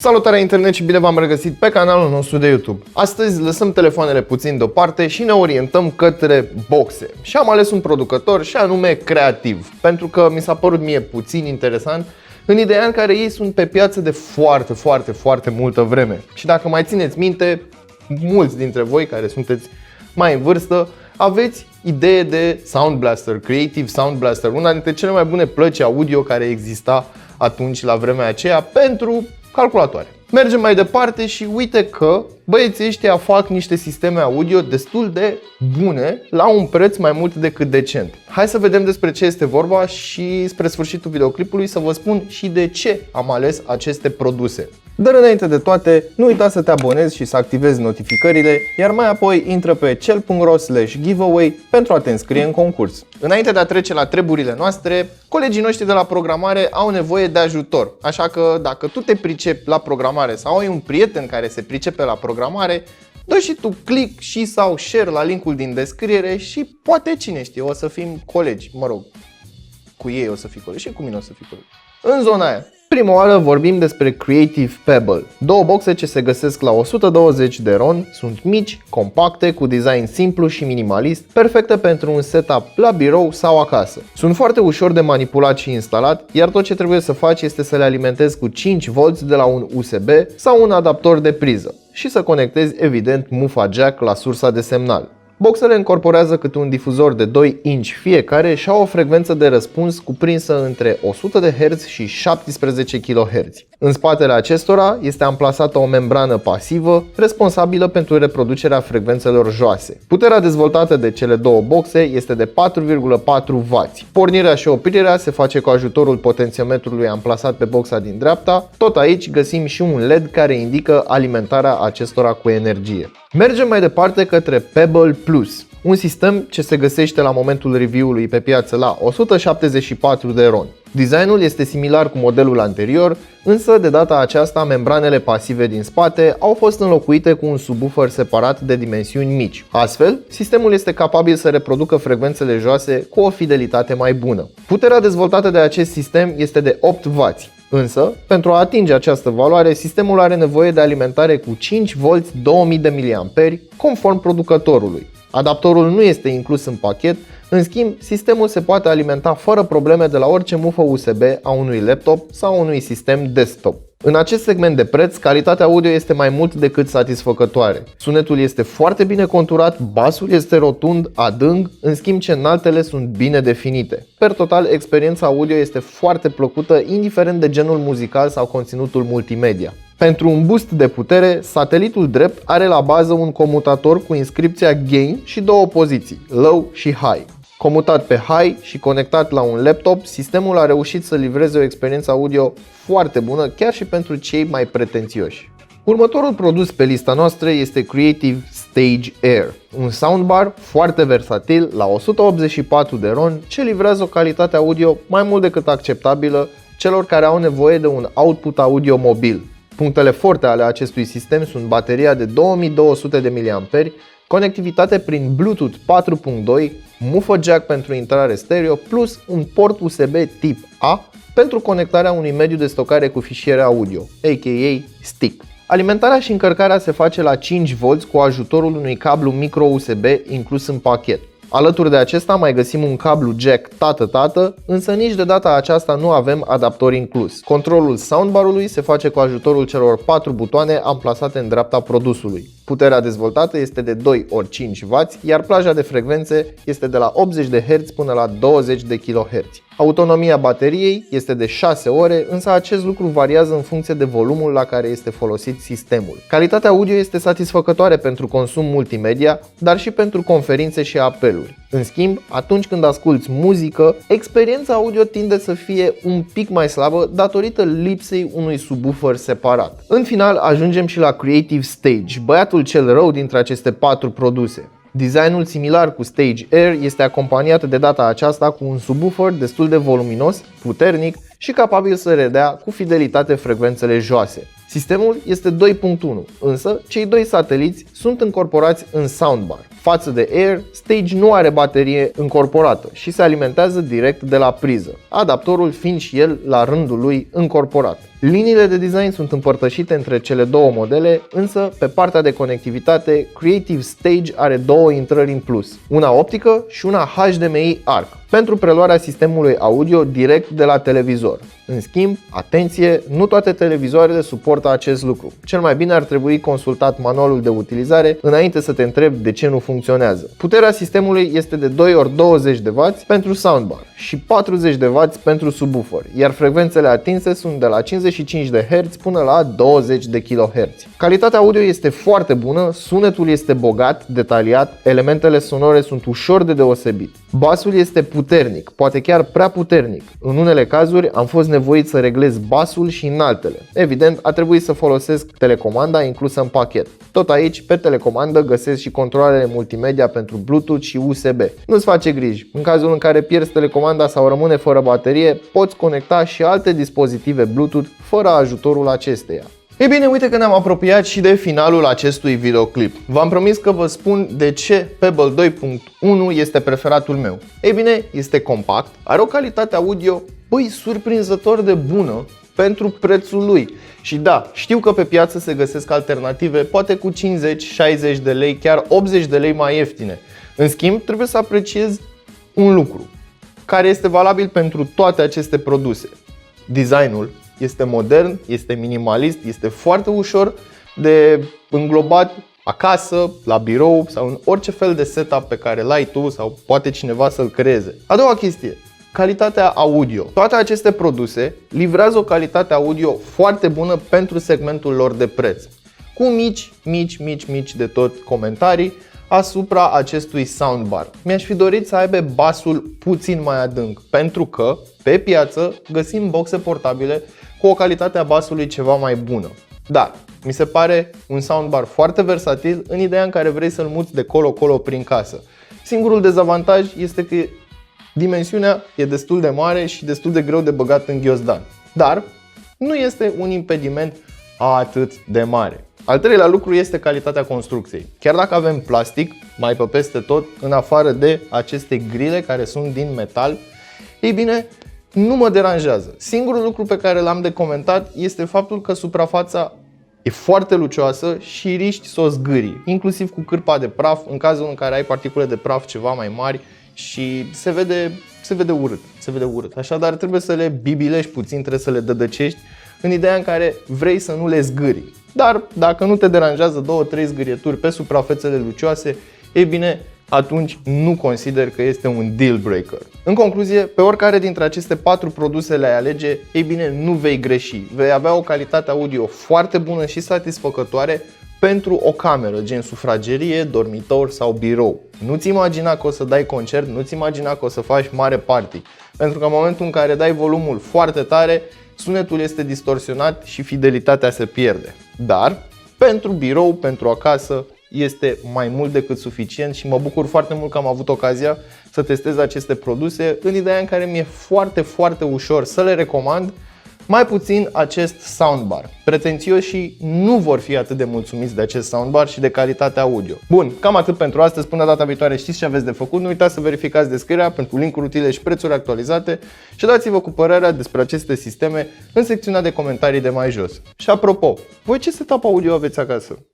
Salutare internet și bine v-am regăsit pe canalul nostru de YouTube. Astăzi lăsăm telefoanele puțin deoparte și ne orientăm către boxe. Și am ales un producător și anume Creativ, pentru că mi s-a părut mie puțin interesant în ideea în care ei sunt pe piață de foarte multă vreme. Și dacă mai țineți minte, mulți dintre voi care sunteți mai în vârstă aveți idee de Sound Blaster, Creative Sound Blaster, una dintre cele mai bune plăci audio care exista atunci la vremea aceea pentru calculatoare. Mergem mai departe și uite că băieții ăștia fac niște sisteme audio destul de bune la un preț mai mult decât decent. Hai să vedem despre ce este vorba și spre sfârșitul videoclipului să vă spun și de ce am ales aceste produse. Dar înainte de toate, nu uita să te abonezi și să activezi notificările, iar mai apoi intră pe cel.ro/giveaway pentru a te înscrie în concurs. Înainte de a trece la treburile noastre, colegii noștri de la programare au nevoie de ajutor. Așa că dacă tu te pricepi la programare sau ai un prieten care se pricepe la programare, dă și tu click și sau share la linkul din descriere și poate cine știe, o să fim colegi. Mă rog, cu ei o să fii colegi și cu mine o să fii colegi. În zona aia. Prima oară vorbim despre Creative Pebble. Două boxe ce se găsesc la 120 de RON, sunt mici, compacte, cu design simplu și minimalist, perfecte pentru un setup la birou sau acasă. Sunt foarte ușor de manipulat și instalat, iar tot ce trebuie să faci este să le alimentezi cu 5V de la un USB sau un adaptor de priză și să conectezi evident mufa jack la sursa de semnal. Boxele încorporează câte un difuzor de 2 inch fiecare și au o frecvență de răspuns cuprinsă între 100 de Hz și 17 kHz. În spatele acestora este amplasată o membrană pasivă responsabilă pentru reproducerea frecvențelor joase. Puterea dezvoltată de cele două boxe este de 4,4W. Pornirea și oprirea se face cu ajutorul potențiometrului amplasat pe boxa din dreapta. Tot aici găsim și un LED care indică alimentarea acestora cu energie. Mergem mai departe către Pebble Plus, un sistem ce se găsește la momentul review-ului pe piață la 174 de RON. Designul este similar cu modelul anterior, însă de data aceasta membranele pasive din spate au fost înlocuite cu un subwoofer separat de dimensiuni mici. Astfel, sistemul este capabil să reproducă frecvențele joase cu o fidelitate mai bună. Puterea dezvoltată de acest sistem este de 8W. Însă, pentru a atinge această valoare, sistemul are nevoie de alimentare cu 5V 2000 de mAh, conform producătorului. Adaptorul nu este inclus în pachet, în schimb, sistemul se poate alimenta fără probleme de la orice mufă USB a unui laptop sau unui sistem desktop. În acest segment de preț, calitatea audio este mai mult decât satisfăcătoare. Sunetul este foarte bine conturat, basul este rotund, adânc, în schimb ce înaltele sunt bine definite. Per total, experiența audio este foarte plăcută, indiferent de genul muzical sau conținutul multimedia. Pentru un boost de putere, satelitul drept are la bază un comutator cu inscripția Gain și două poziții, Low și High. Comutat pe High și conectat la un laptop, sistemul a reușit să livreze o experiență audio foarte bună, chiar și pentru cei mai pretențioși. Următorul produs pe lista noastră este Creative Stage Air, un soundbar foarte versatil la 184 de RON ce livrează o calitate audio mai mult decât acceptabilă celor care au nevoie de un output audio mobil. Punctele forte ale acestui sistem sunt bateria de 2200 de mAh, conectivitate prin Bluetooth 4.2, mufă jack pentru intrare stereo plus un port USB tip A pentru conectarea unui mediu de stocare cu fișiere audio, aka stick. Alimentarea și încărcarea se face la 5V cu ajutorul unui cablu micro USB inclus în pachet. Alături de acesta mai găsim un cablu jack tată-tată, însă nici de data aceasta nu avem adaptor inclus. Controlul soundbarului se face cu ajutorul celor 4 butoane amplasate în dreapta produsului. Puterea dezvoltată este de 2 ori 5W, iar plaja de frecvențe este de la 80 de Hz până la 20 de kHz. Autonomia bateriei este de 6 ore, însă acest lucru variază în funcție de volumul la care este folosit sistemul. Calitatea audio este satisfăcătoare pentru consum multimedia, dar și pentru conferințe și apeluri. În schimb, atunci când asculți muzică, experiența audio tinde să fie un pic mai slabă datorită lipsei unui subwoofer separat. În final, ajungem și la Creative Stage, băiatul cel rău dintre aceste 4 produse. Designul similar cu Stage Air este acompaniat de data aceasta cu un subwoofer destul de voluminos, puternic și capabil să redea cu fidelitate frecvențele joase. Sistemul este 2.1, însă cei doi sateliți sunt încorporați în soundbar. Față de Air, Stage nu are baterie încorporată și se alimentează direct de la priză, adaptorul fiind și el la rândul lui încorporat. Liniile de design sunt împărtășite între cele două modele, însă pe partea de conectivitate, Creative Stage are două intrări în plus, una optică și una HDMI ARC, pentru preluarea sistemului audio direct de la televizor. În schimb, atenție, nu toate televizoarele suportă acest lucru. Cel mai bine ar trebui consultat manualul de utilizare înainte să te întrebi de ce nu funcționează. Puterea sistemului este de 2x20 de W pentru soundbar și 40 de W pentru subwoofer, iar frecvențele atinse sunt de la 55 de Hz până la 20 de kHz. Calitatea audio este foarte bună, sunetul este bogat, detaliat, elementele sonore sunt ușor de deosebit. Basul este puternic, poate chiar prea puternic. În unele cazuri am fost nevoit să reglez basul și înaltele. Evident, a trebuit să folosesc telecomanda inclusă în pachet. Tot aici, pe telecomandă, găsesc și controlele multimedia pentru Bluetooth și USB. Nu-ți face griji, în cazul în care pierzi telecomanda sau rămâne fără baterie, poți conecta și alte dispozitive Bluetooth fără ajutorul acesteia. Ei bine, uite că ne-am apropiat și de finalul acestui videoclip. V-am promis că vă spun de ce Pebble 2.1 este preferatul meu. Ei bine, este compact, are o calitate audio, surprinzător de bună pentru prețul lui. Și da, știu că pe piață se găsesc alternative, poate cu 50-60 de lei, chiar 80 de lei mai ieftine. În schimb, trebuie să apreciez un lucru, care este valabil pentru toate aceste produse. Designul este modern, este minimalist, este foarte ușor de înglobat acasă, la birou sau în orice fel de setup pe care l-ai tu sau poate cineva să-l creeze. A doua chestie, calitatea audio. Toate aceste produse livrează o calitate audio foarte bună pentru segmentul lor de preț, cu mici de tot comentarii asupra acestui soundbar. Mi-aș fi dorit să aibă basul puțin mai adânc, pentru că pe piață găsim boxe portabile cu o calitate a basului ceva mai bună. Dar mi se pare un soundbar foarte versatil în ideea în care vrei să-l muți de colo-colo prin casă. Singurul dezavantaj este că dimensiunea e destul de mare și destul de greu de băgat în ghiozdan. Dar nu este un impediment atât de mare. Al treilea lucru este calitatea construcției. Chiar dacă avem plastic mai pe peste tot, în afară de aceste grile care sunt din metal, ei bine, nu mă deranjează. Singurul lucru pe care l-am de comentat este faptul că suprafața e foarte lucioasă și riști să o zgârii, inclusiv cu cârpa de praf, în cazul în care ai particule de praf ceva mai mari și se vede urât. Așadar trebuie să le bibilești puțin, trebuie să le dădăcești în ideea în care vrei să nu le zgârii. Dar dacă nu te deranjează 2-3 zgârieturi pe suprafețele lucioase, ei bine, atunci nu consider că este un deal breaker. În concluzie, pe oricare dintre aceste 4 produse le-ai alege, ei bine, nu vei greși. Vei avea o calitate audio foarte bună și satisfăcătoare pentru o cameră, gen sufragerie, dormitor sau birou. Nu-ți imagina că o să dai concert, nu-ți imagina că o să faci mare party. Pentru că în momentul în care dai volumul foarte tare, sunetul este distorsionat și fidelitatea se pierde. Dar pentru birou, pentru acasă, este mai mult decât suficient și mă bucur foarte mult că am avut ocazia să testez aceste produse în ideea în care mi-e foarte ușor să le recomand, mai puțin acest soundbar. Pretențioșii nu vor fi atât de mulțumiți de acest soundbar și de calitatea audio. Bun, cam atât pentru astăzi. Până data viitoare știți ce aveți de făcut. Nu uitați să verificați descrierea pentru linkuri utile și prețuri actualizate și dați-vă cu părerea despre aceste sisteme în secțiunea de comentarii de mai jos. Și apropo, voi ce setup audio aveți acasă?